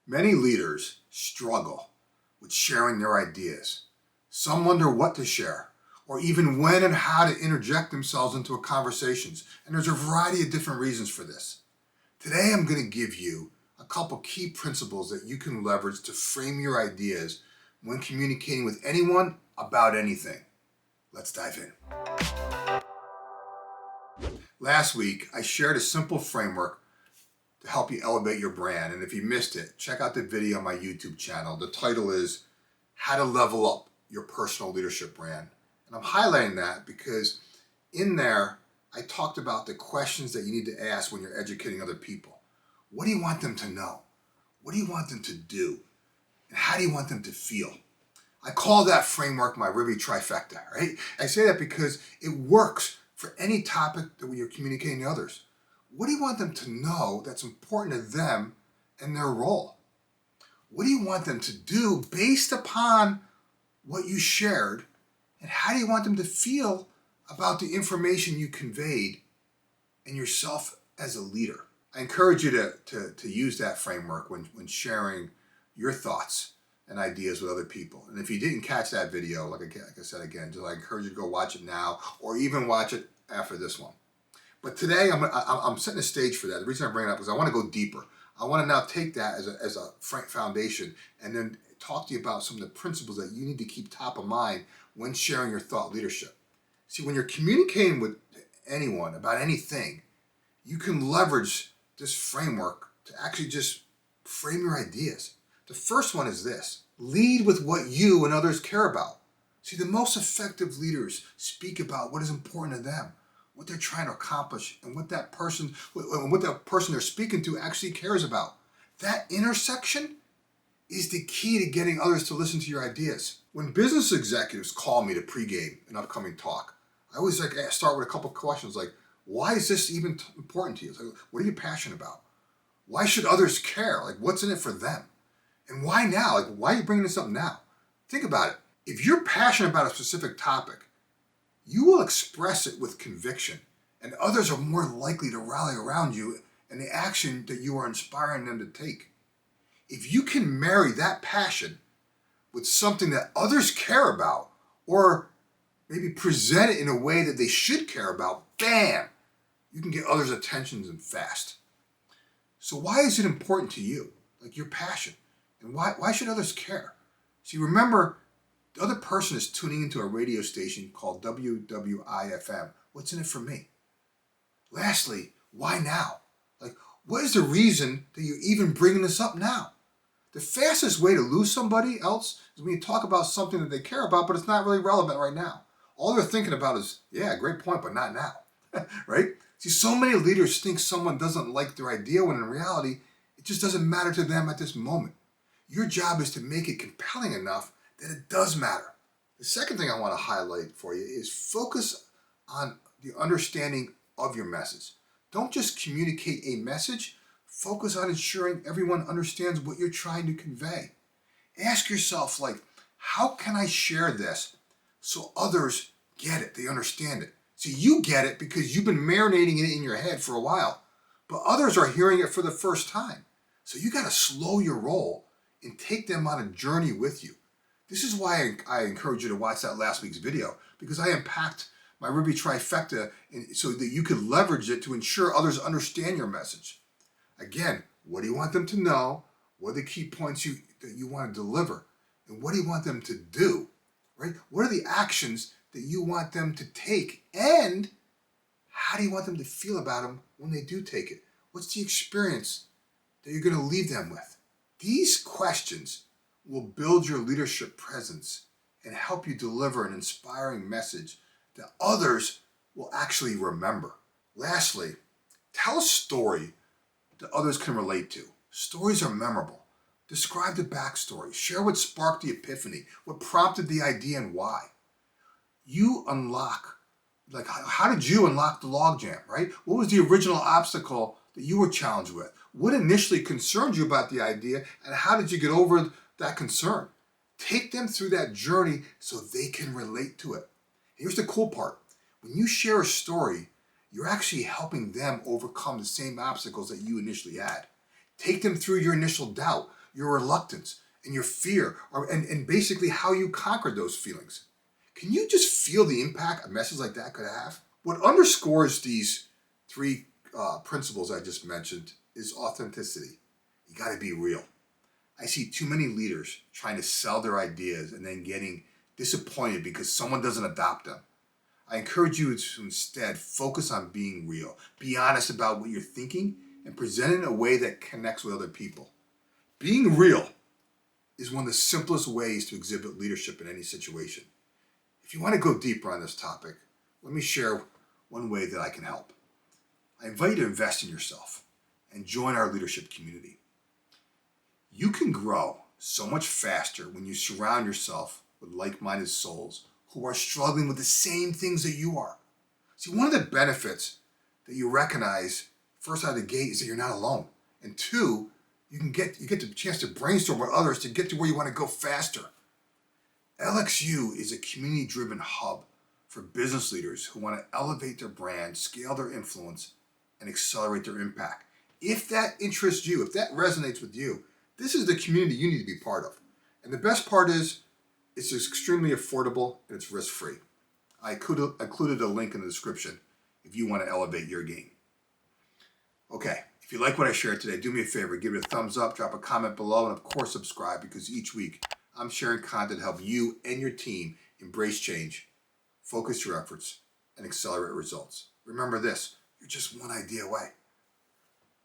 Many leaders struggle with sharing their ideas. Some wonder what to share, or even when and how to interject themselves into conversations. And there's a variety of different reasons for this. Today, I'm going to give you a couple key principles that you can leverage to frame your ideas when communicating with anyone about anything. Let's dive in. Last week, I shared a simple framework to help you elevate your brand. And if you missed it, check out the video on my YouTube channel. The title is How to Level Up Your Personal Leadership Brand. And I'm highlighting that because in there, I talked about the questions that you need to ask when you're educating other people. What do you want them to know? What do you want them to do? And how do you want them to feel? I call that framework my Riviello Trifecta, right? I say that because it works for any topic that you're communicating to others. What do you want them to know that's important to them and their role? What do you want them to do based upon what you shared? And how do you want them to feel about the information you conveyed and yourself as a leader? I encourage you to use that framework when sharing your thoughts and ideas with other people. And if you didn't catch that video, like I said again, I encourage you to go watch it now or even watch it after this one. But today, I'm setting the stage for that. The reason I bring it up is I want to go deeper. I want to now take that as a foundation and then talk to you about some of the principles that you need to keep top of mind when sharing your thought leadership. See, when you're communicating with anyone about anything, you can leverage this framework to actually just frame your ideas. The first one is this: lead with what you and others care about. See, the most effective leaders speak about what is important to them, what they're trying to accomplish, and what that person they're speaking to actually cares about. That intersection is the key to getting others to listen to your ideas. When business executives call me to pregame an upcoming talk, I always start with a couple of questions like, why is this even important to you? Like, what are you passionate about? Why should others care? Like, what's in it for them? And why now? Like, why are you bringing this up now? Think about it. If you're passionate about a specific topic, you will express it with conviction, and others are more likely to rally around you and the action that you are inspiring them to take. If you can marry that passion with something that others care about, or maybe present it in a way that they should care about, bam, you can get others' attentions and fast. So why is it important to you? Like your passion. And why should others care? See, remember, the other person is tuning into a radio station called WWIFM. What's in it for me? Lastly, why now? Like, what is the reason that you're even bringing this up now? The fastest way to lose somebody else is when you talk about something that they care about, but it's not really relevant right now. All they're thinking about is, yeah, great point, but not now, right? See, so many leaders think someone doesn't like their idea when in reality, it just doesn't matter to them at this moment. Your job is to make it compelling enough that it does matter. The second thing I want to highlight for you is focus on the understanding of your message. Don't just communicate a message, focus on ensuring everyone understands what you're trying to convey. Ask yourself, like, how can I share this so others get it, they understand it? See, you get it because you've been marinating it in your head for a while, but others are hearing it for the first time. So you got to slow your roll and take them on a journey with you. This is why I encourage you to watch that last week's video, because I unpacked my Riviello Trifecta so that you could leverage it to ensure others understand your message. Again, what do you want them to know? What are the key points that you want to deliver? And what do you want them to do? Right? What are the actions that you want them to take? And how do you want them to feel about them when they do take it? What's the experience that you're going to leave them with? These questions will build your leadership presence and help you deliver an inspiring message that others will actually remember. Lastly, tell a story that others can relate to. Stories are memorable. Describe the backstory. Share what sparked the epiphany, what prompted the idea and why. You unlock, like, how did you unlock the logjam, right? What was the original obstacle that you were challenged with? What initially concerned you about the idea, and how did you get over that concern? Take them through that journey so they can relate to it. Here's the cool part. When you share a story, you're actually helping them overcome the same obstacles that you initially had. Take them through your initial doubt, your reluctance, and your fear, and basically how you conquered those feelings. Can you just feel the impact a message like that could have? What underscores these three principles I just mentioned is authenticity. You got to be real. I see too many leaders trying to sell their ideas and then getting disappointed because someone doesn't adopt them. I encourage you to instead focus on being real. Be honest about what you're thinking and present it in a way that connects with other people. Being real is one of the simplest ways to exhibit leadership in any situation. If you want to go deeper on this topic, let me share one way that I can help. I invite you to invest in yourself and join our leadership community. You can grow so much faster when you surround yourself with like-minded souls who are struggling with the same things that you are. See, one of the benefits that you recognize first out of the gate is that you're not alone. And two, you get the chance to brainstorm with others to get to where you want to go faster. LXU is a community-driven hub for business leaders who want to elevate their brand, scale their influence, and accelerate their impact. If that interests you, if that resonates with you, this is the community you need to be part of. And the best part is, it's extremely affordable and it's risk-free. I included a link in the description if you want to elevate your game. Okay, if you like what I shared today, do me a favor, give it a thumbs up, drop a comment below, and of course subscribe, because each week I'm sharing content to help you and your team embrace change, focus your efforts, and accelerate results. Remember this, you're just one idea away.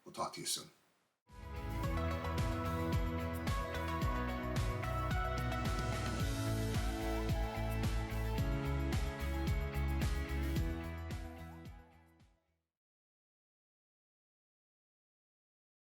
We'll talk to you soon.